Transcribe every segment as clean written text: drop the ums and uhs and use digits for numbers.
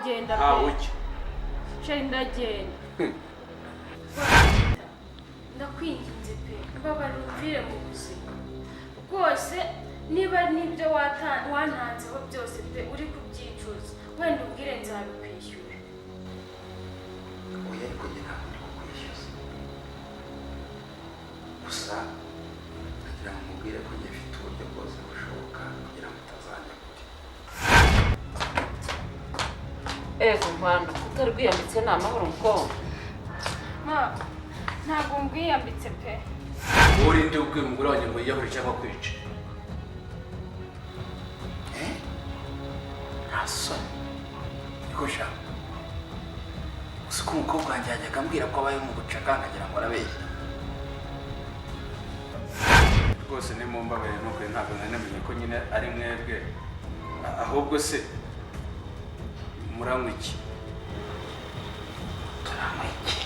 ndagenda sheri ndagenda ndakwinginze pe mbabarira umvire mu buzima rwose niba nibyo wantanzeho byose pe uri kubyicuza wenda ubwire nzabikwishyura oya ariko njye ntabwo ndi kukwishyuza gusa ndagira ngo mubwire ko njye mfite uburyo bwose bushoboka kugira ngo utazajya kure ego Rwanda utari rwiyambitse ni amahoro mukobwa ntabwo mbwiyambitse pe urinde ubwira umugore wanjye ngo yiyahuri cyangwa kwica nta soni niko shaka gusa ko umukobwa wanjye yajyaga ambwira ko abaye mu bucaka nkagira ngo arabeshya rwose nimumbabarire nuko ntabwo nari namenye ko nyine ari mwebwe ahubwo se muranywa iki turanywa iki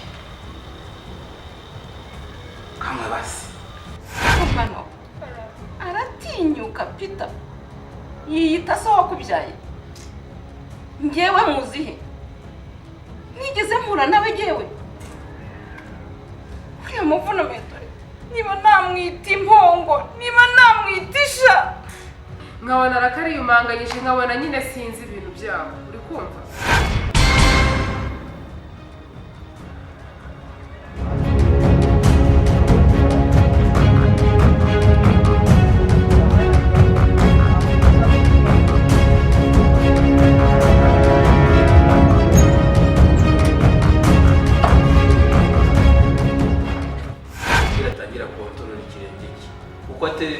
kamwe basi umwana aratinyuka Peter yiyita se wakubyaye ngewe muzihe nigeze mpura nawe ngewe uriya muvuno metore niba namwita impongo niba namwita isha nkabona arakariyumanganyije nkabona nyine sinzi ibintu byabo uri kumva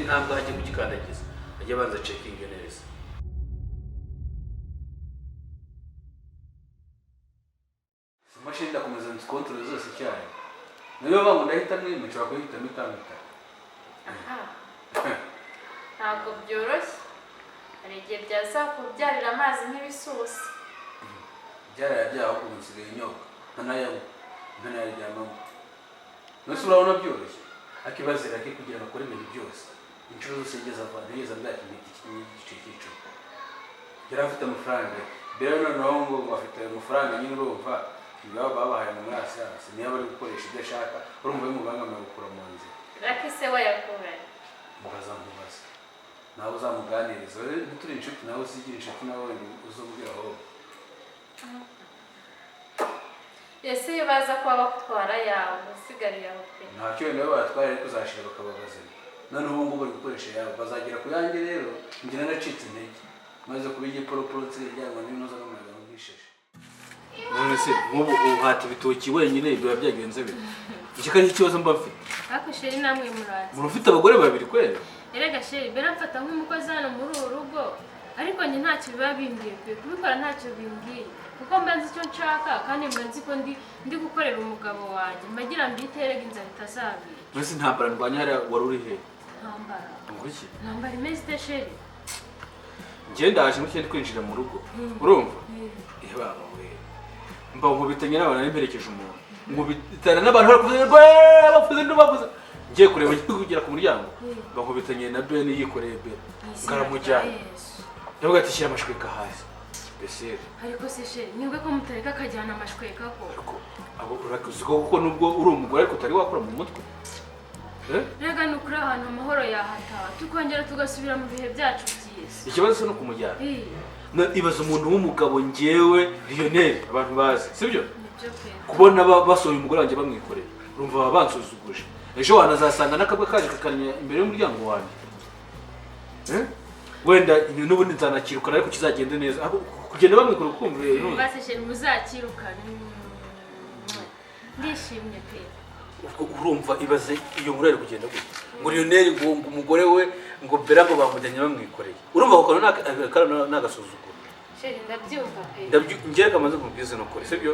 ntabwo hajya kugikandagiza ajya abanza cekinge neza imashini ndakomeza nzikontorore zose icyayi niyo mpamvu ndahita mwimwe nshobora kuhitamo itandukanye ntabwo byoroshye hari igihe byazakubyarira amazi nk'ibisusi byaraya byaho ubu nsigaye inyobwa nkanayanywa nkanayaryamamo nose urabona byoroshye akibazira ke kugira ngo akore ibintu byose inshuro zose yigeze avana yigeze ambwira igice cy'icumi yari afite amafaranga mbere noneho ngo afite amafaranga nyine urumva ibaba babahaye mu mwasi hasi niyo bari gukoresha ibyo ashaka urumva bimubangamiye gukura mu nzira raki se wayakuranye mubaza nawe uzamuganiriza ntituri inshuti nawe uzigira inshuti nawe uzumubwira aho ese iyo baza kuba bakutwara yawe usigariye aho pe ntacyo wenda batwara ariko uzashira bakababazana noneho ubu ngubu bari gukoresha yabo bazagera ku yanjye rero njye naracitse intege maze kuba igiporoporo nsigaryanwa n'inoza n'umuyaga nk'ishashi none se nk'ubu uhata ibitoki wenyine biba byagenze bite iki ari ikibazo mba mfite ariko sheri namwe murazi murufite abagore babiri kwera erega sheri mbere mfata nk'umukozi hano muri uru rugo ariko njye ntacyo biba bimbwiye pe kubikora ntacyo bimbwiye kuko mba nzi icyo nshaka kandi mba nzi ko ndi gukorera umugabo wanjye mbagira ngo iterega inzara itazabira mbese intambara ndwanya hariya wari uri he ntambara ngo iki ntambara imeze ite sheri njye ndaje muke twinjira mu rugo urumva ihe baba we mba nkubitanye n'abantu nari mperekeje umuntu nkubitana n'abantu bari kuvuza bavuze ndubavuza ngiye kureba ngiye kugera ku muryango mba nkubitanye na Ben yikoreye Ben ngaramujyana ndavuga ati shyira amashweka hasi besere ariko se sheri nibwo ko mutareka akajyana amashweka ko ariko abo urakuzi kuko nubwo uri umugore ariko utari wakora mu mutwe rega ni ukuri ahantu amahoro yahataha tukongera tugasubira mu bihe byacu byiza ikibazo se no kumujyana ibaza umuntu w'umugabo ngewe Lionel abantu bazi sibyo kubona basohoye umugore wanjye bamwikorera urumva baba bansuzuguje ejo wanazasanga n'akabwa kaje kakanya imbere y'umuryango wanjye wenda n'ubundi nzanakirukana ariko kizagende neza kugenda bamwikora ukumva rero basi sheri muzakirukana ndishimye pe urumva ibaze iyo nkuru ari kugenda gutya ngo Lionel ngo umugore we ngo mbere ngo bamujyanye bamwikoreye urumva ko kana n'agasuzuguro sheri ndabyumva pe njye kamaze kumubwiza no kore sibyo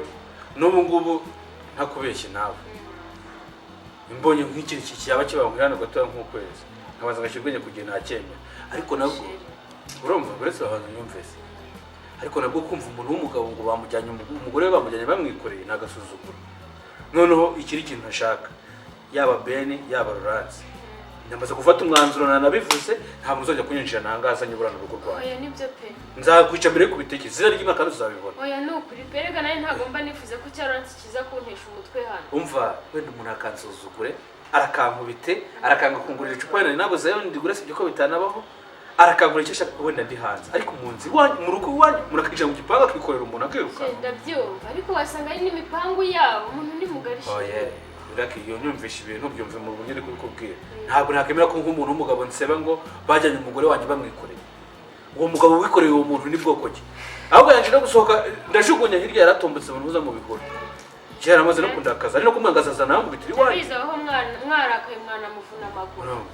n'ubu ngubu ntakubeshye nawe imbonye nk'ikindi cyaba kibanguye hano gato nk'ukwezi nkabaza gashyirwenye kugenda nakemera ariko nabwo urumva buretse babanza nyumvise ariko nabwo kumva umuntu w'umugabo ngo bamujyanye umugore we bamujyanye bamwikoreye n'agasuzuguro noneho ikiri kintu ntashaka yaba Ben yaba Laurence Nyamaze gufata umwanzuro nanabivuze ntabwo uzajya kunyinjira nangaza nyubura n'urugo rwawe. Oya nibyo pe. Nzakwica mbere kubitekerezo zira ry'imana kandi uzabibona. Oya ni ukuri perega nawe ntabwo mba nifuze ko cyaronse kiza kuntesha umutwe hano. Umva wenda umuntu akansuzugure arakankubite arakanga kungurira icupa wenda nabuze yo ndigure sibyo ko bitanabaho arakangura icyo ashaka wenda ndi hanze ariko munzi mu rugo iwanyu murakija mu gipangu akikorera umuntu akiruka. Ndabyumva ariko wasanga ari n'imipangu yabo umuntu ni mugari. Oya ndaki iyo nyumvisha ibintu byumve mu bunyiri kubikubwira. Ntabwo nakemera ko nk'umuntu w'umugabo nseba ngo bajyanye umugore wanjye bamwikoreye. Uwo mugabo wikoreye uwo muntu ni bwoko ki? Ahubwo yanje no gusohoka ndajugunya hirya yaratombetse mu ntuza mu bihuru. Cyera amaze no kundakaza ari no kumwangazaza nangu bitiri wanyu. Biza aho mwarakaye mwana muvuna amaguru.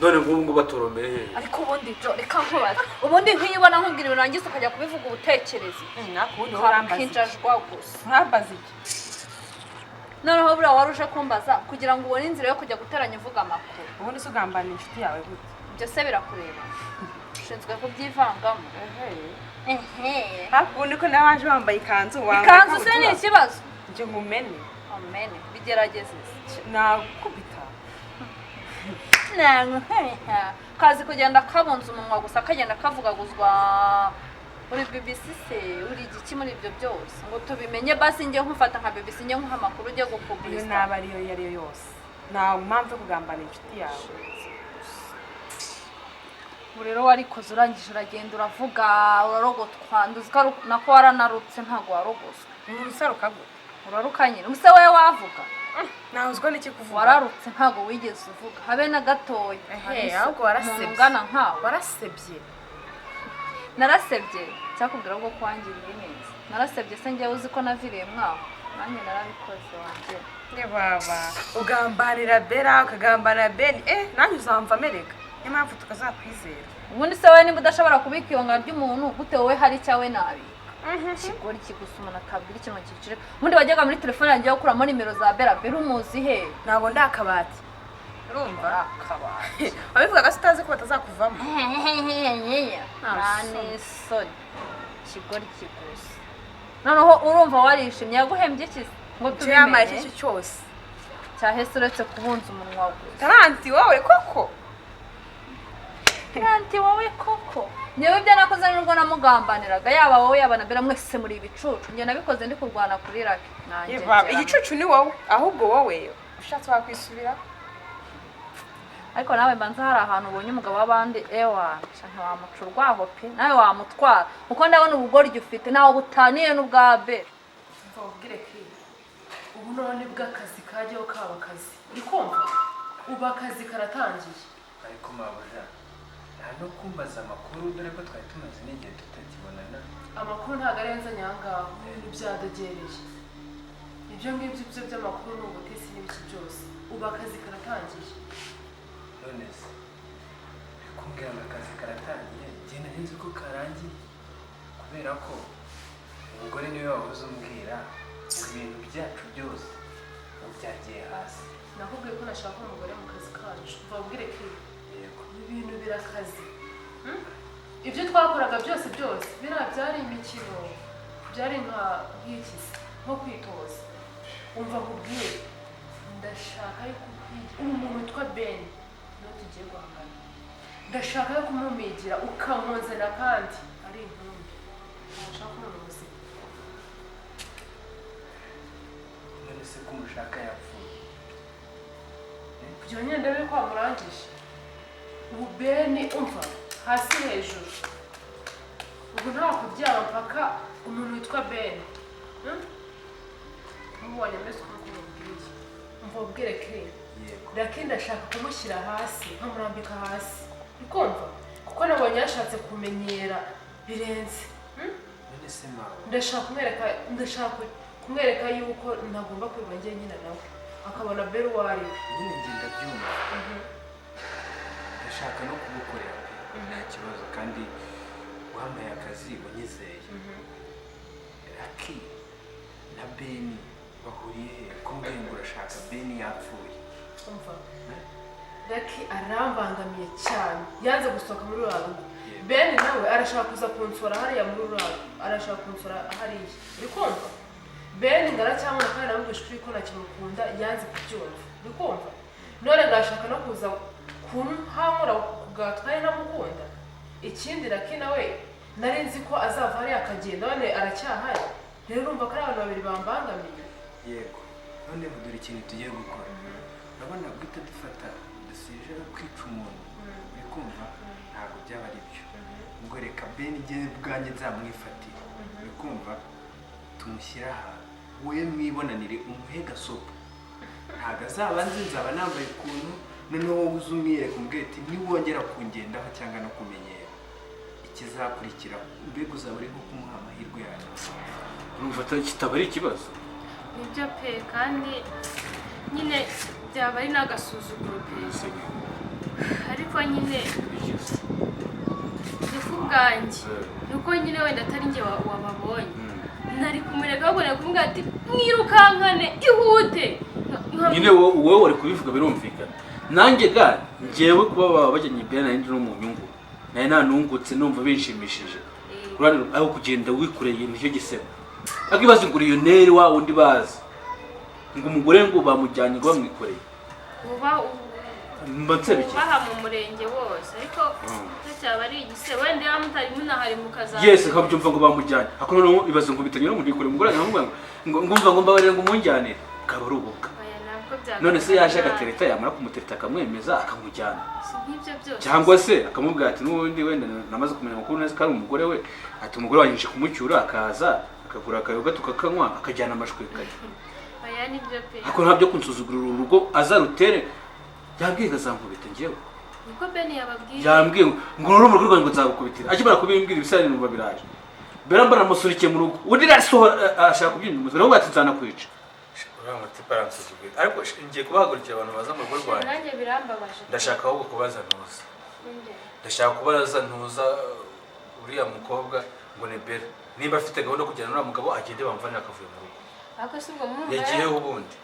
None ngubu batoromeye he? ariko ubundi jo reka nkubaza ubundi nkiyibona nkubwira urangiza ukajya kubivuga ubutekerezi nakubundi urambaza kinjajwa gusa urambaza iki noneho buriya waruje kumbaza kugira ngo ubone inzira yo kujya guteranya uvuga amakuru ubundi se ugambana inshuti yawe gute ibyo se birakureba ushinzwe kubyivangamo hafi ubundi ko nawe waje wambaye ikanzu ikanzu se ni ikibazo njye nkumene amene bigerageze nakubita kazi kugenda kabunza umunwa gusa kagenda kavugaguzwa uri BBC se uri igiki muri ibyo byose ngo tubimenye basi njye nkufata nka BBC njye nkuha amakuru ujye iyo gupublisa naba ariyo yariyo yose nta mpamvu yo kugambana inshuti yawe rero warikoze urangije uragenda uravuga urarogotwa nduzi nako waranarutse ntago warogoswe urusaruka gute urarukanye umuse we wavuga nawe uziko n'iki kuvuga wararutse ntago wigeze uvuga habe na gatoya ahubwo warasebye ungana nkawe warasebye narasebye cyakubwira ngo kwangiriye neza narasebye se njye uzi ko naviriye mwaho nanjye narabikoze wanjye ne baba ugambanira Bella ukagambanira Ben nanjye uzamva mereka niyo mpamvu tukazakwizera ubundi se wowe niba udashobora kubika ibanga ry'umuntu gute wowe hari icyawe nabi kigori kigusa umuntu akabwira ikintu kicire ubundi wajyaga muri telefone yanjye yo kuramo nimero za Bella umuzi he ntabwo ndakabati urumva akabati abivuga ko utazi ko batazakuvamo nanisoni kigori kigusa noneho urumva warishimye yaguhembye iki ngo yamaye tubimenye iki cyose cyahese uretse kubunza umunwa gusa taranti wowe koko Nanti wowe koko nyewe ibyo nakoze nubwo namugambaniraga yaba wowe yaba na Bella mwese muri ibicucu njye nabikoze ndi kurwana kuri Lucky nanjye igicucu ni wowe ahubwo wowe ushatse wakwisubira ariko nawe mbanza hari ahantu ubonye umugabo w'abandi ewa cyane wamucurwaho pe nawe wamutwara kuko ndabona ubugoryi ufite nawe butaniye n'ubwa Bella mvubwire kiri ubu none bw'akazi kajyaho kaba akazi uri kumva ubu akazi karatangiye ariko mabuja nta no kumbaza amakuru dore ko twari tumaze n'igihe tutakibonana. amakuru ntabwo arenze nyangaho ibintu byadogereye ibyo ngibyo byo by'amakuru ni ubutesi n'ibiki byose ubu akazi karatangiye none se kumbwira ngo akazi karatangiye njye nari nzi ko karangiye kubera ko umugore niwe wahoze umbwira ngo ibintu byacu byose ubu byagiye hasi. nakubwiye ko nashaka umugore mu kazi kacu mvubwire kiri Yego ibintu birakaze ibyo twakoraga byose biriya byari imikino byari nk'ikisi nko kwitoza umva nkubwire ndashaka yuko umuntu witwa Ben niwe tugiye guhangana ndashaka yo kumumigira ukamuzana kandi ari intumbi nashaka umuntu muzima none se ko umushaka yapfuye kugira ngo nyine ndabe ko wamurangije ubu Ben umva hasi hejuru ubu nta kuryama mpaka umuntu witwa Ben mubonye mbese uko kumubwiye umva ubwire kiri yego Lucky ndashaka kumushyira hasi nkamurambika hasi ukumva kuko nabonye yashatse kumenyera birenze none se mawe ndashaka kumwereka yuko ntagomba kwiba njye nyine nawe akabona Bella uwo ari we nyine ngenda byumva ndashaka no kugukorera pe nta kibazo kandi uhambaye akazi unyizeye. Lucky na Ben bahuriye he ko mbwiye ngo urashaka Ben yapfuye umva Lucky arambangamiye cyane yanze gusohoka muri ruriya rugo Ben nawe arashaka kuza kunsora hariya muri ruriya rugo arashaka kunsora hariya uri kumva Ben ngaracyamuna kandi namubwisha ukuri ko ntakimukunda yanze kubyumva uri kumva none ngashaka no kuza ukuntu ntankora bwatwaye namukunda. Ikindi Lucky nawe nari nzi ko azava hariya akagenda none aracyahari, rero urumva ko ari abantu babiri bambangamiye. yego none dore ikintu tugiye gukora urabona guhita dufata dusije no kwica umuntu uri kumva ntabwo byaba ari byo ubwo reka Ben igihe bwanjye nzamwifatira uri kumva tumushyira ahantu wowe mwibonanire umuhe gasopo ntabwo azaba nzi nzaba nambaye ukuntu noneho wowe uze umwiyereka umbwira ati niwongera kungendaho cyangwa no kumenyera ikizakurikira mbega uzaba uri nko kumuha amahirwe yawe urumva kitaba ari ikibazo nibyo pe kandi nyine byaba ari n'agasuzuguro pe ariko nyine ifu bwanjye nuko nyine wenda atari njye wababonye nari kumurega babona kumubwira ati mwirukankane ihute nyine wowe wari kubivuga birumvikana nanjye ga njyewe kuba baba bajyanye Ben nari no mu nyungu naye nanungutse numva binshimishije kurani aho kugenda wikureye nicyo gisebo akibaza ngo iyo neri wa wundi bazi ngo umugore ngo bamujyanye ngo bamwikoreye mbatsebiki baha mu murenge wose ariko cyaba ari igise wenda yamutari munahari mukaza yes akabyumva ngo bamujyanye ako noneho ibaza ngo bitanye no mudikore umugore ngo ngumva ngo mbabarire ngo umunjyanire kabarubuka none se yaje agatereta yamara kumutereta akamwemeza akamujyana cyangwa se akamubwira ati n'ubundi wenda namaze kumenya amakuru neza ko ari umugore we ati umugore wanyinje kumucyura akaza akagura akayoga tukakanywa akajyana amashwe kajya aya nibyo pe ako ntabyo kunsuzugurira urugo azarutere yambwiye ngazankubita njyewe niko Ben yababwiye yambwiye ngo n'urumu rw'u Rwanda nzabukubitira akimara kubimbwira ibisari numva biraje berambara musurikiye mu rugo undi rasohora ashaka kubyinjira nawe ati nzanakwica uranga ati paransuzugura ariko ngiye kubahagurikira abantu baza mu rugo rwanjye nanjye birambabaje ndashaka ahubwo kubaza ntuza ndashaka kubaza ntuza uriya mukobwa ngo ni Bella niba afite gahunda yo kujyana n'uriya mugabo agende bamvanira akavuye mu rugo ako si ubwo mumva yagiyeho ubundi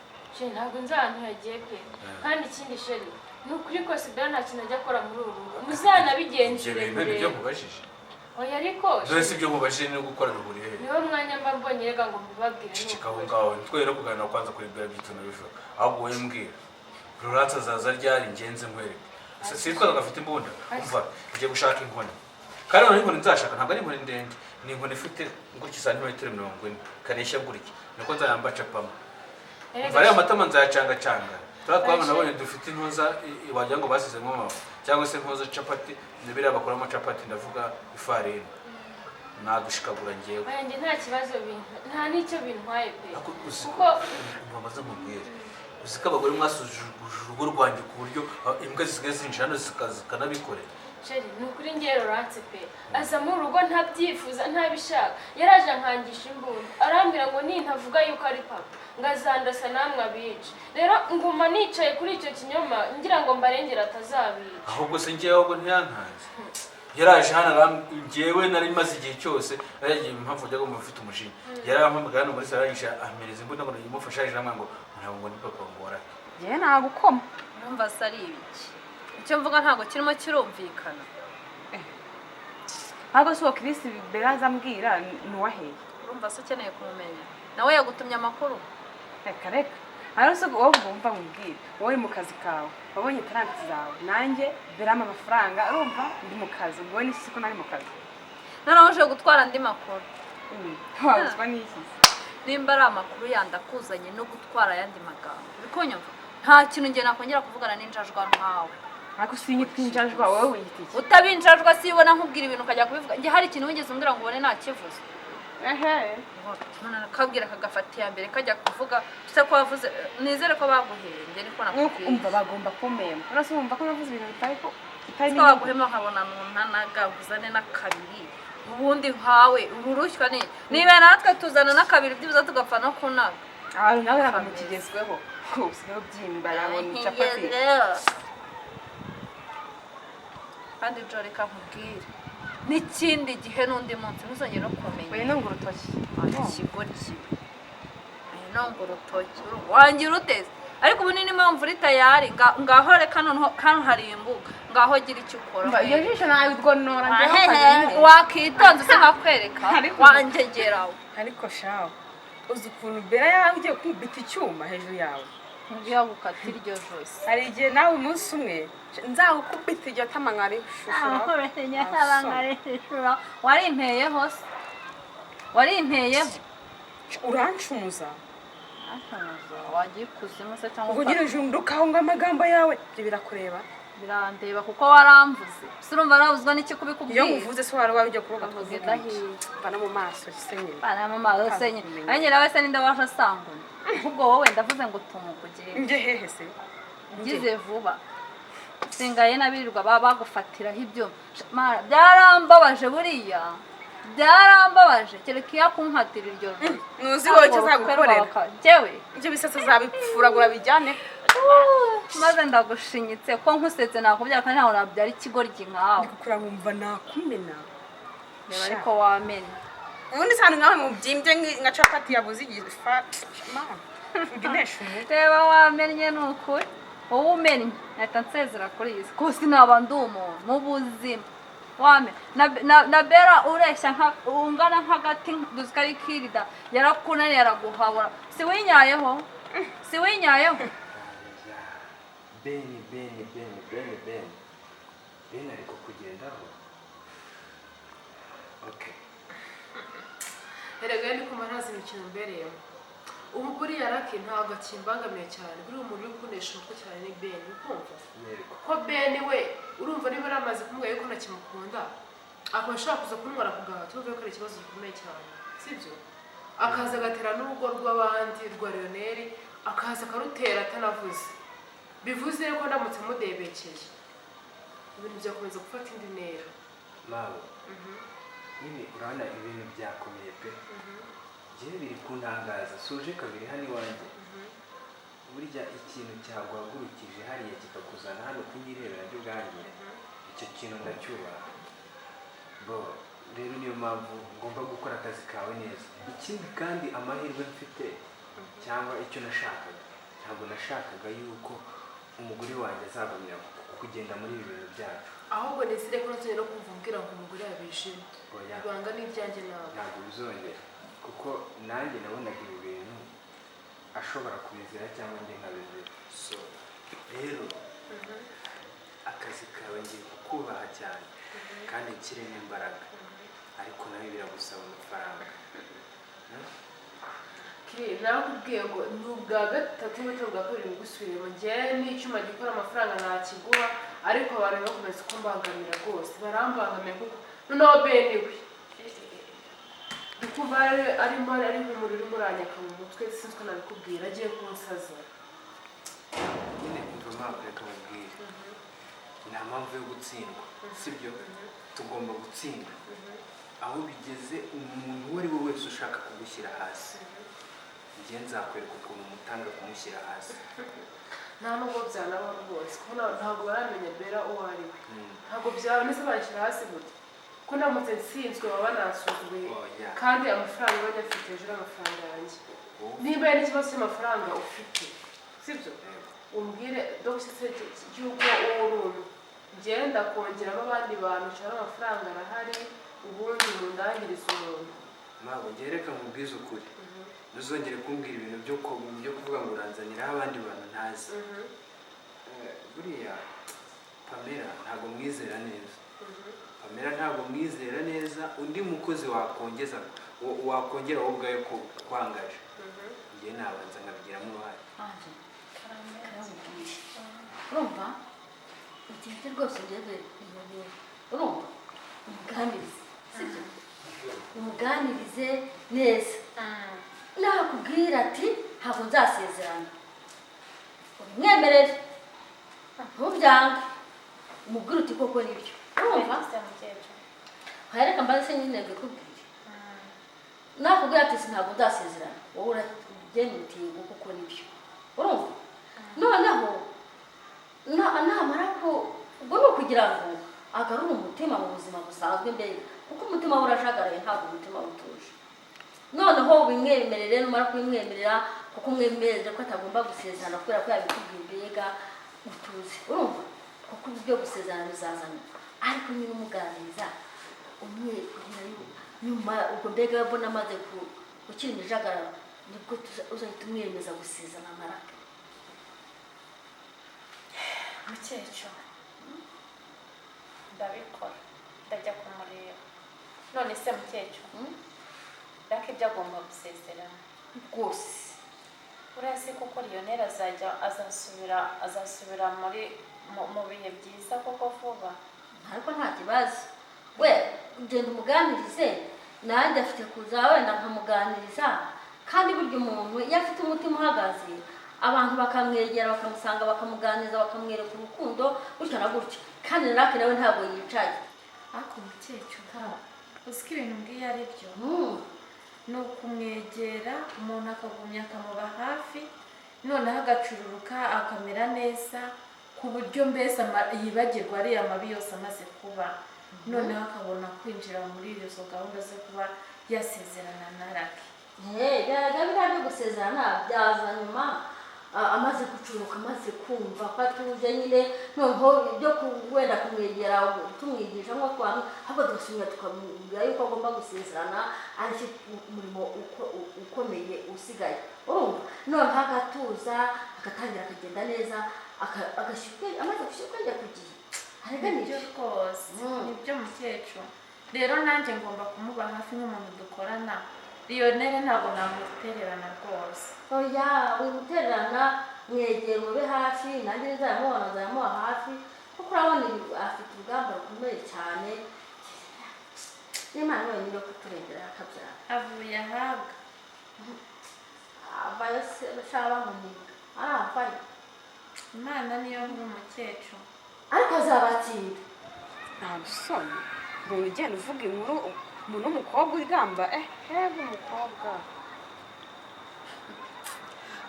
ntabwo nzi ahantu yagiye pe kandi ikindi sheri ni ukuri kose Bella nta kintu ajya akora muri uru rugo muzanabigenzure ibyo nkubajije oya ariko dore si ibyo nkubajije no gukora buri hehe niwo mwanya mba mbonye rega ngo mbibabwire cicika aho ngaho ntitwere no kuganira kwanza kuri Bella byitwa nabivuga ahubwo wowe mbwira Florence azaza ryari ngenze nkwereke sitwa gafite imbunda umva ngiye gushaka inkoni kandi none inkoni nzashaka ntabwo ari inkoni ndende ni inkoni ifite gutya santimetero 40 kareshya gutya niko nzayamba capamo umva rero amatama nzayacanga turatwabona nabonye dufite intuza wagira ngo basizemo amafu cyangwa se intuza capati nibira bakoramo capati ndavuga ifarini nadushikagura ngewe oya nta kibazo nta nicyo bintwaye pe kuko bamaze mubwire uziko abagore mwasujuje urugo rwanjye ku buryo imbwa zisigaye zinjira hano zikanabikorera sheri ni ukuri ngewe Laurence pe aza mu rugo ntabyifuza ntabishaka yaraje nkangisha imbunda arambwira ngo nintavuga yuko ari papa ngazandasa namwe abice rero nguma nicaye kuri icyo kinyoma ngira ngo mbarengera atazabica ahubwo se ngewe ahubwo ntiyantanze yaraje hano ngewe nari maze igihe cyose yaragiye impamvu ujya ngo mufite umujinya yarampamagara hano muri saragisha amereza imbunda ngo yimufasha aje namwe ngo ntabwo ni papa ngo warake yewe nagukoma urumva se ari ibiki icyo mvuga ntabwo kirimo kirumvikana ntabwo si uwo Chris Bella azambwira ni uwaheye urumva se ukeneye kumumenya nawe yagutumye amakuru reka reka hano se wowe wumva mubwire wowe mu kazi kawe wabonye taranti zawe nanjye Bella amafaranga urumva ndi mu kazi ubwo ni siko nari mu kazi noneho uje gutwara andi makuru wabuzwa n'iki nimba ari amakuru yandakuzanye no gutwara ayandi magambo bikonyumva nta kintu njye nakongera kuvugana n'injajwa nkawe ariko sinyita injajwa wowe wiyita iki utabinjajwa sibona nkubwira ibintu ukajya kubivuga njye hari ikintu wigeze umbwira ngo ubone nakivuze kabwira kagafata iya mbere kajya kuvuga se ko wavuze nizere ko baguhembye niko nakubwiye umva bagomba kumema urase wumva ko navuze ibintu bitari ko bitari ko baguhema nkabona ntanagaguzane n'akabiri ubundi nkawe ururushywa niba natwe tuzana n'akabiri byibuze tugapfa no kunaga abantu nawe ntabwo kigezweho usigaye ubyimba yabona capati kandi jo reka nkubwire n'ikindi gihe n'undi munsi ntuzongere no kumenya oya nongo urutoki ikigo kibi nongo urutoki wangira uteze ariko ubu ni impamvu uri tayari ngaho reka hano hari imbuga ngaho gira icyo ukora iyo jisho nawe udwonora wakitonze se nkakwereka wangegeraho ariko shawe uzi ukuntu Bella yawe ugiye kwibita icyuma hejuru yawe ngiye gukata iryo josi hari igihe nawe umunsi umwe nzagukubita iryo tama nkarishishura warimpeyeho se warimpeyeho urancumuza wagiye ikuzimu se cyangwa ubwo nyine jundukaho ngo amagambo yawe ibyo birakureba birandeba kuko waramvuze se urumva nabuzwa n'iki kubikubwira iyo nguvuze se wari ujya kuroga Uvuze twavuga ndahiye. bana mu maso gisenye bana mama usenye nanjye nawe se ninde waje asanguna ahubwo wowe ndavuze ngo tumukugire nje hehe se ngize vuba singaye nabirirwa bagufatiraho ibyo byarambabaje buriya byarambabaje kereka iyo akunkatira iryo nuzi wowe icyo azagukorera jewe ibyo bisatsi azabipfuragura bijyane maze ndagushinyitse ko nkusetse nakubyara kandi ntaho nabyara ikigoryi nkawe ndikukura nkumva nakumena reba ariko wamenya ubundi cyane nkawe mubyimbye nka capati yabuze igifa uginesha umutwe reba wamennye ni ukuri wowe umennye nahita nsezera kuri iyi si kuko sinaba ndi umuntu mu buzima wame na bera ureshya ungana nk'agati duzi ko ari kirida yarakunaniye araguhabura si winyayeho beni ariko kugendaho okay erega ni kuma ntazi imikino mbereyemo ubu buriya raki ntabwo akimbangamiye cyane buriya umuntu uri kunesha umutwe cyane ni beni ukumva yego ko beni we urumva niba yaramaze kumubwira yuko ntakimukunda akaba ashaka kuza kumwara ku gahato urumva ko ari ikibazo gikomeye cyane sibyo akaza agatera n'urugo rw'abandi rwa Lionel akaza akarutera atanavuze bivuze ko ndamutse mudebekeye ibintu byakomeza gufata indi ntera mawe nyine urabona ibintu byakomeye pe njyewe biri kuntangaza suje kabiri hano iwanjye burya ikintu cyaguhagurukije hariya kikakuzana hano kunyirebera byo bwanjye icyo kintu ndacyubaha bo rero niyo mpamvu ngomba gukora akazi kawe neza ikindi kandi amahirwe mfite cyangwa icyo nashakaga ntabwo nashakaga yuko umugore wanjye azagumya kugenda muri ibi bintu byacu ahubwo nesire ko nzongera no kumva umbwira ngo umugore yabishimye ibanga n'ibyanjye nawe ntabwo bizongera kuko nanjye nabonaga ibi bintu ashobora kubizira cyangwa njye nkabizira so rero akazi kawe ngiye kukubaha cyane kandi nshyiremo imbaraga ariko nawe biragusaba amafaranga narakubwiye ngo ni ubwa gatatu n'ubwo bwa kabiri bugusubiremo njyewe n'icyuma gikora amafaranga ntakiguha ariko abantu bakomeza kumbangamira rwose barambangamiye kuko noneho bene we ndikumva ari nk'umuriro umuranyaka mu mutwe sinzi ko nabikubwira agiye kunsaza nyine kumva mpamvu reka mubwire nta mpamvu yo gutsindwa sibyo tugomba gutsinda aho bigeze umuntu uwo ari we wese ushaka kugushyira hasi njye nzakwereka ukuntu umutanga kumushyira hasi nta nubwo byanabaho rwose kuko ntabwo baramenya bera uwo ari we ntabwo byaba ndetse banshyira hasi gute ko ndamutse nsinzwe baba banansuzuguye kandi amafaranga bajya afite hejuru y'amafaranga yanjye niba hari n'ikibazo cy'amafaranga ufite sibyo umbwire dogise cy'uko uwo uri umuntu ngenda kongeramo abandi bantu nshobora amafaranga arahari ubundi mundangiriza umuntu ntabwo ngereka mubwize ukuri ntuzongere kumbwira ibintu byo kuvuga ngo uranzaniraho abandi bantu ntazi buriya Pamela ntabwo mwizera neza Pamela ntabwo mwizera neza undi mukozi wakongera wowe ubwawe kwangaje njye nabanza nkabigiramo uruhare urumva ugende rwose ugeze urumva umuganirize sibyo umuganirize neza nakubwira ati ntabwo nzasezerana umwemerere ntubyange umubwire uti koko nibyo urumva reka mbaze se nyine bikubwire nakubwira ati ntabwo nzasezerana wowe uragenda uti koko nibyo urumva noneho namara ko ubwo ni ukugira ngo agarure umutima mu buzima busanzwe mbere kuko umutima we urajagaraye ntabwo umutima utuje noneho ubimwemerere numara kubimwemerera kuko umwemerere ko atagomba gusezerana kubera ko yabikubwiye mbega utuze urumva kuko ibyo gusezerana bizazana ariko nyine umuganiriza umwemerera nyuma ubwo mbega yabona amaze gukira imijagararo nibwo uzahita umwemeza gusezerana amaraka mukecuru ndabikora ndajya kumureba none se mukecuru reka ibyo agomba gusezerana rwose urazi koko Lionel azasubira mu bihe byiza koko vuba ariko nta kibazo we ugenda umuganirize nanjye afite kuza wenda nkamuganiriza kandi burya umuntu iyo afite umutima uhagaze abantu bakamwegera bakamusanga bakamuganiriza bakamwereka urukundo gutyo na gutyo kandi narake nawe ntabwo yicaye ariko mukecuru uzi ko ibintu mbwiye ari byo ni ukumwegera umuntu akagumya akamuba hafi noneho agacururuka akamera neza ku buryo mbese yibagirwa ariya mabi yose amaze kuba noneho akabona kwinjira muri izo gahunda zo kuba yasezerana na Raki. biriya byo gusezerana byaza nyuma amaze gucuruka amaze kumva ko atuje nyine noneho ibyo wenda kumwegera tumwigisha nko kwamwe ahubwo tugasubira tukamubwira yuko agomba gusezerana aricyo umurimo ukomeye usigaye urumva noneho agatuza agatangira akagenda neza amaze gushyira ubwenge ku gihe Nibyo rwose nibyo mukecuru rero nanjye ngomba kumuba hafi nk'umuntu dukorana Lionel ntabwo namutererana rwose oya wimutererana mwegera ube hafi nanjye nzamuha hafi kuko urabona afite urugamba rukomeye cyane n'Imana wenyine yo kuturengera akabyara avuye ahabwa avayo se bashaka bamuniga avayo Imana niyo nk'umukecuru ariko azabatsinda nta busoni mbona ugenda uvuga inkuru umuntu w'umukobwa urigamba hebe umukobwa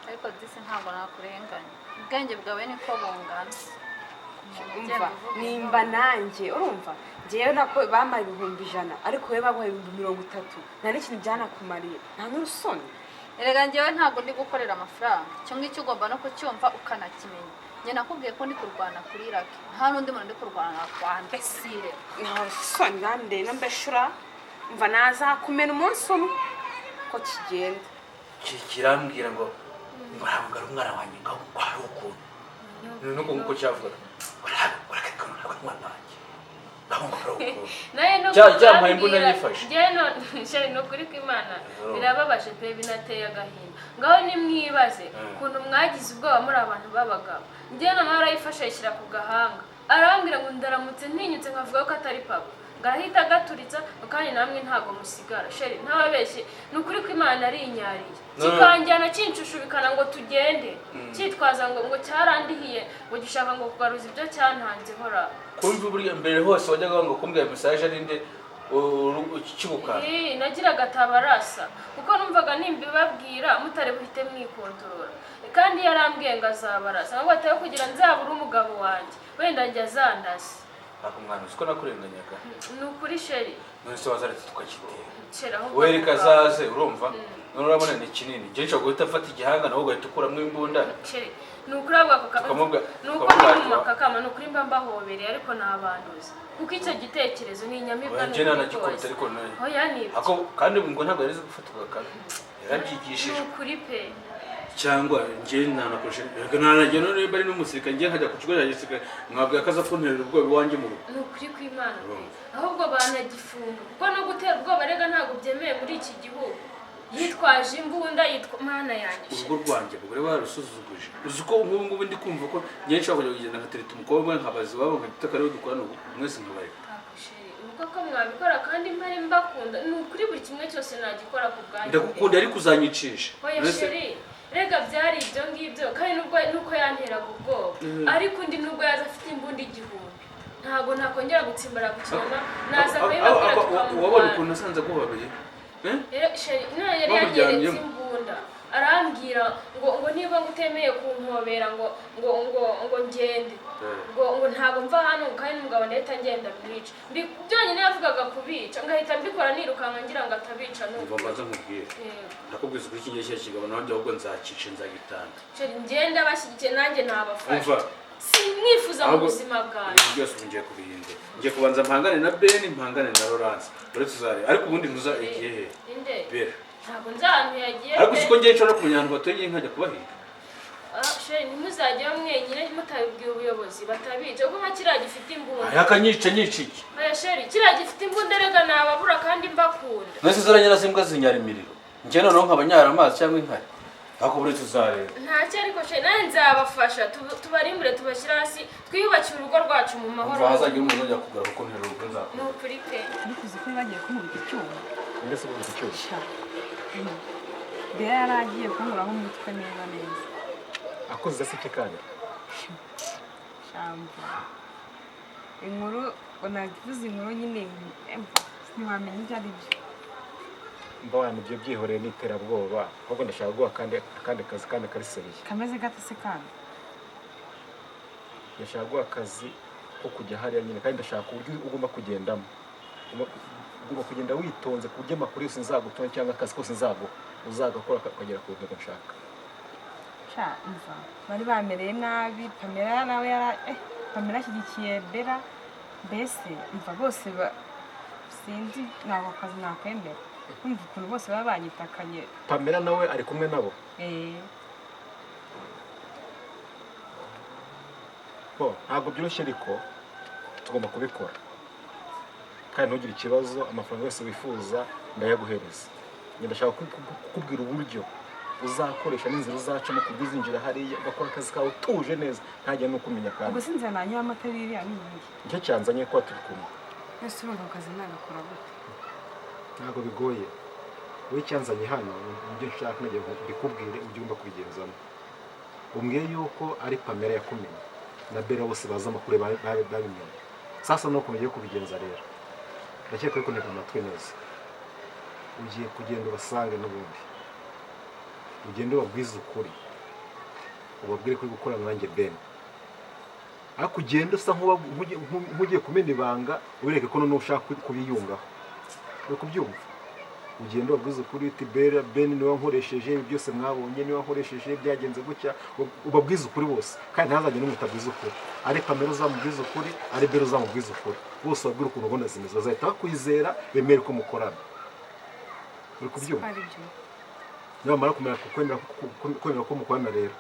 ariko disi ntabwo nakurenganya ubwenge bwawe niko bungana umva nimba nanjye urumva ngewe nako bampaye 100,000 ariko we baguhaye 30,000 nta n'ikintu byanakumariye nta n'urusoni erega njyewe ntabwo ndi gukorera amafaranga icyo ngicyo ugomba no kucyumva ukanakimenya njye nakubwiye ko ndi kurwana kuri Raki nta n'undi muntu ndi kurwana kwa mbesire nta rusoni nande nambeshura umva nazakumena umunsi umwe ko kigenda kirambwira ngo ntabwo ari umwana wanjye ngo hari ukuntu nuko nguko cyavuga urakekana umwana wanjye naye no cyampaye imbunda yifashe sheri no kuri kw'Imana birababaje pe binateye agahinda ngaho nimwibaze ukuntu mwagize ubwoba muri abantu b'abagabo njyewe na mara yifashe yishyira ku gahanga arambwira ngo ndaramutse ntinyutse nkavuga ko atari papa ngahita agaturitsa kandi namwe ntago musigara sheri ntababeshye ni ukuri kw'Imana ari inyariye kikanjyana kinshushubikana ngo tugende cyitwaza ngo cyarandihiye ngo gishaka ngo kugaruza ibyo cyantanze hora kumva buriya mbere hose wajyaga ngo kumbwira message arinde kibuka nagiraga tabarasa kuko numvaga nimbibabwira mutare buhite mwikontorora kandi yarambwiye ngo azabarasa ngo ataye kugira nzabura umugabo wanjye wenda njya zandase akumwana uko nakurenganyaga ni ukuri sheri none se wazaretse tukakitera sheri aho wereka zaze urumva none urabona ni kinini je nshobora guhita afata igihanga nawe ugahita ukuramo imbunda sheri ni ukuri abwa tukamubwa nuko ndi mu makakama ni ukuri mba mbahobereye ariko nabanduza kuko icyo gitekerezo ni inyamibwa je nanagikubita ariko nayo oya ni ako kandi ngo ntabwo yarize gufata ugakana yarabyigishije ni ukuri pe cyangwa nje nanakoresha nanagena none bari n'umusirikare ngiye nkajya ku kigo cya gisirikare mwabwiye akaza kunterera ubwoba iwanjye mu rugo ni ukuri kw'Imana pe ahubwo banagifunga kuko no gutera ubwoba rega ntabwo byemewe muri iki gihugu yitwaje imbunda yitwa mana yanjye urugo rwanjye bugore barusuzuguje uzi ko ubu ngubu ndi kumva ko ngiye nshobora kujya kugenda nkatereta umukobwa nkabazi wabo nkahita ariwe dukorana ubu mwese nkabareka ubwo ko mwabikora kandi mpari mbakunda ni ukuri buri kimwe cyose nagikora ku bwanjye ndagukunda ariko uzanyicisha oya sheri rega byari ibyo ngibyo kandi nuko yanteraga ubwoba ariko undi nubwo yaza afite imbunda igihumbi ntabwo nakongera gutsimbara ku kinoma naza kuyibabwira tukamubana wabona ukuntu nasanze agubabaye sheri yari yanyeretse imbunda arambwira ngo niba ngutemeye kumpobera ngo ngende ngo ntabwo mva hano kandi n'umugabo ndahita ngenda mwica byonyine yavugaga kubica ngahita mbikora nirukanka ngira ngo atabica n'ubwo mbaza nkubwire ndakubwiza kuri iki gihe cya kigabo nanjye ahubwo nzacice nzagitanga sheri ngenda bashyigikiye nanjye ntabafasha simwifuza mu buzima bwanjye byose ubu ngiye kubihindura ngiye kubanza mpangane na Ben mpangane na Laurence uretse uzare ariko ubundi ntuza igihe inde bera ntabwo nzahantu yagiye ariko siko ngiye nshobora kumenya ahantu batoye nkajya kubahiga sheri ntimuzajyeho mwenyine mutabibwiye ubuyobozi batabica kuko nka kiriya gifite imbunda yakanyica nyiciki oya sheri kiriya gifite imbunda rega nababura kandi mbakunda nese ziranyira zimbwa zinyara imiriro njye noneho nkabanyara amazi cyangwa inkari ariko buri tuzareba ntacyo ariko sheri nawe nzabafasha tubarimbure tubashyire hasi twiyubakire urugo rwacu mu mahoro umva hazagira umuntu ujya kugura kuko ntero ubwo nzakora ni ukuri pe ariko uzi ko bagiye kumubika icyuma mbese ubwo icyuma mbere yari agiye kunkuraho umutwe neza neza akoze se kandi shambo inkuru unavuze inkuru nyine ntiwamenya ibyo ari byo mbona ibyo byihoreye n'iterabwoba ahubwo ndashaka guha akandi kazi kandi kari seriye kameze gato se kandi ndashaka guha akazi ko kujya hariya nyine kandi ndashaka uburyo ugomba kugendamo ugomba kugenda witonze ku buryo amakuru yose nzagutonda cyangwa akazi kose uzagakora ukagera ku ntego nshaka mva bari bamereye nabi Pamela nawe Pamela ashyigikiye Bella mbese mva bose sinzi ntabwo akazi nakwemera kumva ukuntu bose baba banyitakanye Pamela nawe ari kumwe nabo ntabwo byoroshye ariko tugomba kubikora kandi ntugire ikibazo amafaranga yose wifuza ndayaguhereza ndashaka kukubwira uburyo uzakoresha n'inzira uzacamo kubwo uzinjira hariya ugakora akazi kawe utuje neza ntajya no kumenya kandi ubwo sinzira nanyoye amata ririya n'ibindi nicyo cyanzanye kuba turi kumwe ese urumva akazi nagakora gute ntabwo bigoye wowe icyanzanye hano ibyo nshaka nagiye mbikubwire ujye ugomba kubigenzamo umbwiye yuko ari Pamela yakumenye na Bella bose bazi amakuru babimenye sasa nuko mugiye kubigenza rero ndakeka yuko ntega amatwi neza ugiye kugenda ubasange n'ubundi ugende ubabwize ukuri ubabwire ko uri gukorana nanjye Ben ariko ugende usa nk'ugiye kumena ibanga ubereke ko noneho ushaka kubiyungaho uri kubyumva ugende ubabwize ukuri uti Ben niwe wankoresheje ibi byose mwabonye niwe wankoresheje byagenze gutya ubabwize ukuri bose kandi ntazajye n'umwe utabwize ukuri ari Pamela uzamubwize ukuri ari Bella uzamubwize ukuri bose babwire ukuntu ubona zimeze bazahita bakwizera bemere ko mukorana uri kubyumva nibamara kwemera ko mukorana rero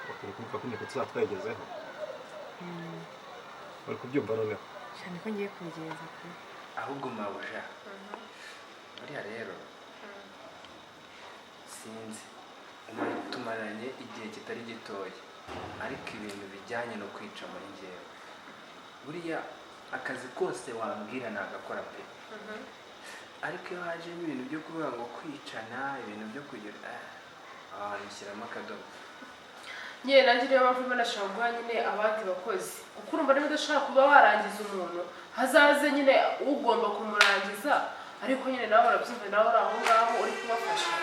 bakwiye kuvuga ko intego tuzatwayigezeho bari kubyumva noneho cyane ko ngiye kubigenza kure ahubwo mabuja buriya rero sinzi tumaranye igihe kitari gitoya ariko ibintu bijyanye no kwica muri njyewe buriya akazi kose wambwira nagakora pe ariko iyo hajemo ibintu byo kuvuga ngo kwicana ibintu byo kugira bishyiramo akadomo nyine nanjye niyo mpamvu mbona nashaka guha nyine abandi bakozi kuko urumva niba udashaka kuba warangiza umuntu hazaze nyine ugomba kumurangiza ariko nyine nawe urabyumva nawe uri aho ngaho uri kubafasha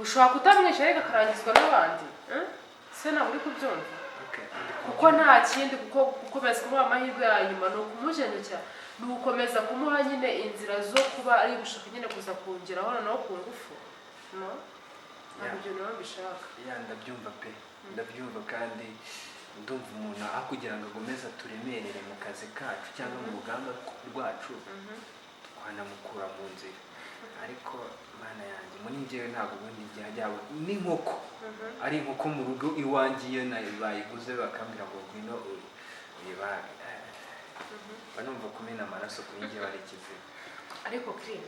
ushobora kutamwisha ariko akarangizwa n'abandi se ntabwo uri kubyumva kuko nta kindi kuko gukomeza kumuha amahirwe ya nyuma ni ukumujenjekera ni ugukomeza kumuha nyine inzira zo kuba ari gushaka nyine kuza kongeraho noneho ku ngufu ntabwo ibyo niba mbishaka ndabyumva pe ndabyumva kandi ndumva umuntu aho kugira ngo agomeze aturemerere mu kazi kacu cyangwa mu rugamba rwacu twanamukura mu nzira ariko mana yanjye muri njyewe ntabwo ubundi byajyaba n'inkoko ari inkoko mu rugo iwanjye iyo bayiguze bakambwira ngo ngwino uyibage banumva kumena amaraso kuri njyewe ari ikiziba ariko kiri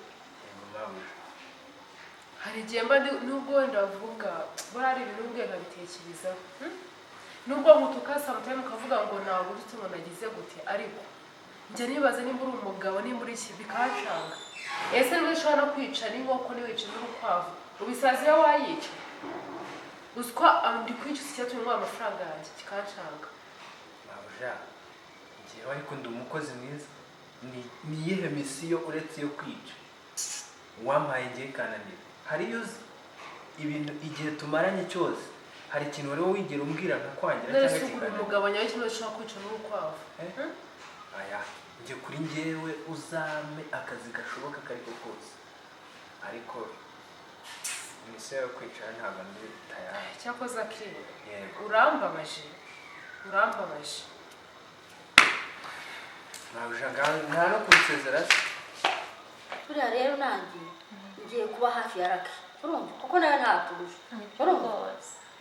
hari igihe mba nubwo wenda bavuga buriya ari ibintu ubwe nkabitekerezaho nubwo nkutuka samutayime ukavuga ngo ntabwo uretse ngo nagize gute ariko njya nibaza nimba uri umugabo nimba uri iki bikancanga ese niba ushobora no kwica n'inkoko ntiwice n'urukwavu ubisazi iyo wayica uzi ko ndi kwica iki cyatumye nk'uwo amafaranga yanjye kikancanga mabuja njyewe ariko ndi umukozi mwiza ni iyihe misiyo uretse iyo kwica wampaye ngiye kananira hariyo uzi ibintu igihe tumaranye cyose hari ikintu wari wigera umbwira nkakwangira cyangwa kikananira umugabo nyawe kimwe ushobora kwica n'urukwavu aya njye kuri njyewe uzame akazi gashoboka kariko kose ariko misiyo yo kwicara ntabwo ndi tayari cyakoze akiri urambabaje nta no kunsezera se buriya rero nanjye ngiye kuba hafi ya Raki urumva kuko nawe ntaturusha urumva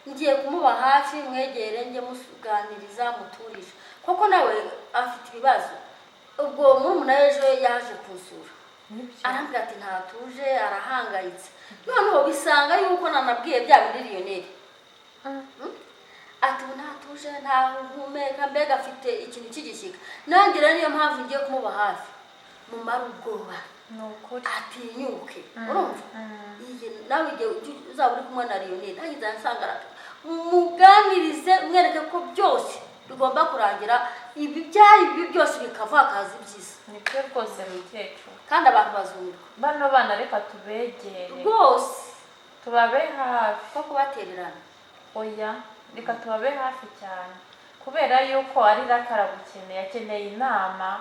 ngiye kumuba hafi mwegere njye muganiriza muturisha koko nawe afite ibibazo ubwo murumuna ejo yaje kunsura arambwira ati ntatuje arahangayitse noneho bisanga yuko nanabwiye bya miliyoneri ati ntatuje nta humeka mbega afite ikintu cy'igishyika nanjye rero niyo mpamvu ngiye kumuba hafi mumara ubwoba atinyuke urumva nawe igihe uzaba uri kumwe na Lionel nanjye nzasanga muganirize mwereke ko byose bigomba kurangira ibi byari ibi byose bikava akazi byiza nibyo rwose mukecuru kandi abantu bazumirwa bano bana reka tubegere rwose tubabe hafi ko kubatererana oya reka tubabe hafi cyane kubera yuko ari rakarabukeneye akeneye inama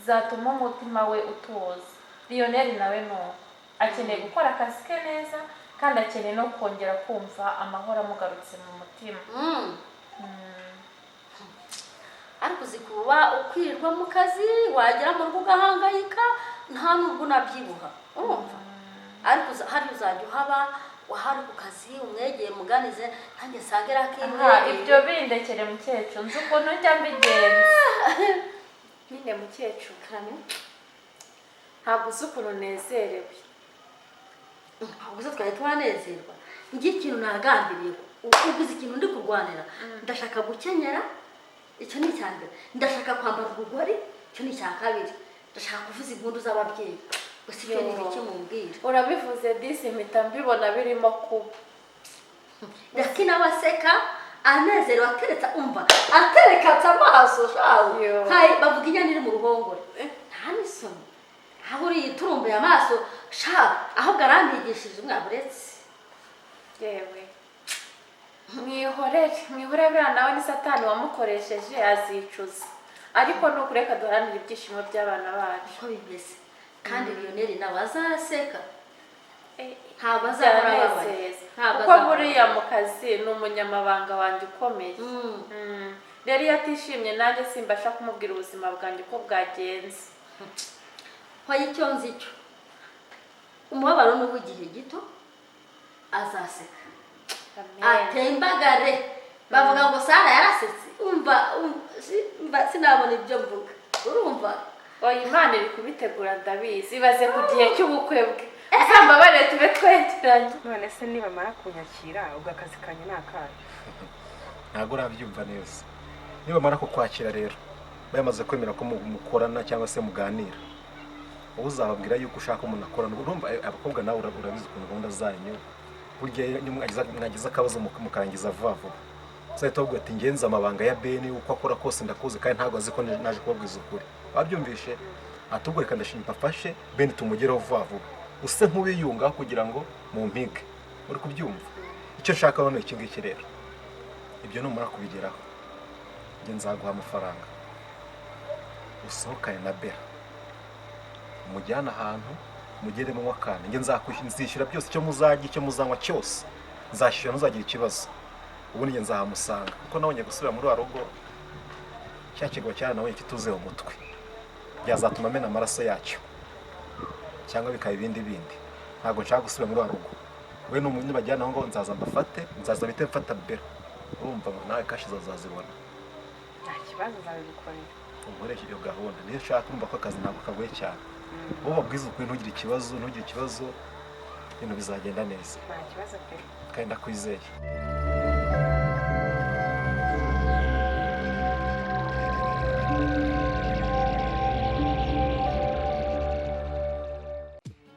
zatuma umutima we utuza Lionel nawe nuko akeneye gukora akazi ke neza kandi akeneye no kongera kumva amahoro amugarutse mu mutima ariko zikuba ukwirirwa mu kazi wagera mu rugo ugahangayika nta nubwo unabyibuha urumva ariko hari uzajya uhaba wahari ku kazi umwegeye muganize nanjye nsangera akimwe ibyo bindekere mukecuru nzi ukuntu njya mbigenza nyine mukecuru ntabwo uzi ukuntu nezerewe ntabwo uzi twari twanezerwa njye ikintu nagambiriye uguze ikintu ndi kurwanira ndashaka gukenyera icyo ni icya mbere ndashaka kwambara urugori icyo ni icya kabiri ndashaka kuvuza impundu z'ababyeyi gusa ibyo ni bike mumbwira urabivuze disi mpita mbibona birimo kuba lakini abaseka anezerewe atereka umva aterekatse amaso shawe hayi bavuga inyana iri mu ruhongore nta n'isoni aho uri turumbuye amaso sha aho garambigishije umwaburetse yewe mwihorere buriya nawe ni satani wamukoresheje azicuza ariko nukureka duharanira ibyishimo by'abana bacu uko bimeze kandi Lionel nawe azaseka ntabwo azanezeza kuko buriya mu kazi ni umunyamabanga wanjye ukomeye rero iyo atishimye nanjye simbasha kumubwira ubuzima bwanjye uko bwagenze hoya icyo nzi cyo umubabaro ni uw'igihe gito azaseka atembagare bavuga ngo Sara yarasetse umva sinabona ibyo mvuga urumva oya Imana iri kubitegura ndabizi ibaze ku gihe cy'ubukwe bwe uzambabare tube twegeranye none se nibamara kunyakira ubwo akazi kanyu ni akahe ntabwo urabyumva neza nibamara kukwakira rero bayamaze kwemera ko mukorana cyangwa se muganira wowe uzababwira yuko ushaka umuntu akorana urumva abakobwa nawe urabizi ukuntu gahunda zanyu burya mwagize akabazo mukarangiza vuba vuba uzahita ubwo ati ngenza amabanga ya Beni uko akora kose ndakuzi kandi ntabwo azi ko naje kubabwiza ukuri wabyumvishe atubwo reka ndashimpa afashe Beni tumugeraho vuba vuba use nk'ubiyunga kugira ngo mumpige uri kubyumva icyo nshaka none iki ngiki rero ibyo numara kubigeraho nge nzaguha amafaranga usohokane na Bera umujyana ahantu mugere mu wakane nge nzishyura byose icyo muzajya icyo muzanywa cyose nzashyura ntuzagira ikibazo ubundi nge nzahamusanga kuko nabonye gusubira muri wa rugo cya kigwa cyane nawe kituze mu mutwe byazatuma amena amaraso yacyo cyangwa bikaba ibindi ntabwo nshaka gusubira muri wa rugo we n'umuntu bajyana aho ngo nzaza mbafate nzaza bite mfata Bera urumva nawe kashi zazazibona nta kibazo zabikorera umureshe iyo gahunda niyo nshaka urumva ko akazi ntabwo kagoye cyane wowe babwiza ukuri ntugire ikibazo ibintu bizagenda neza nta kibazo pe kandi ndakwizeye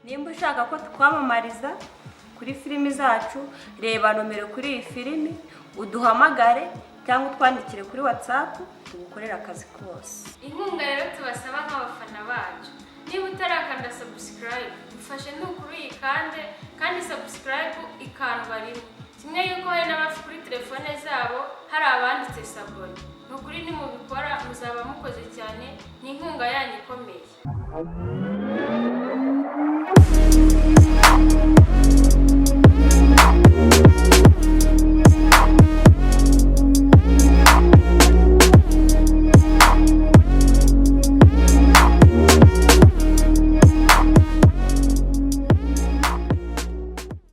nimba ushaka ko twamamariza kuri filimi zacu reba nomero kuri iyi filimi uduhamagare cyangwa utwandikire kuri WhatsApp tugukorera akazi kose inkunga rero tubasaba nk'abafana bacu niba utarakanda subscribe dufashe nukuri uyikande kandi subscribe ikandwa rimwe kimwe yuko hari n'abafite kuri telefone zabo hari abanditse sabone nukuri nimubikora muzaba mukoze cyane ni inkunga yanyu ikomeye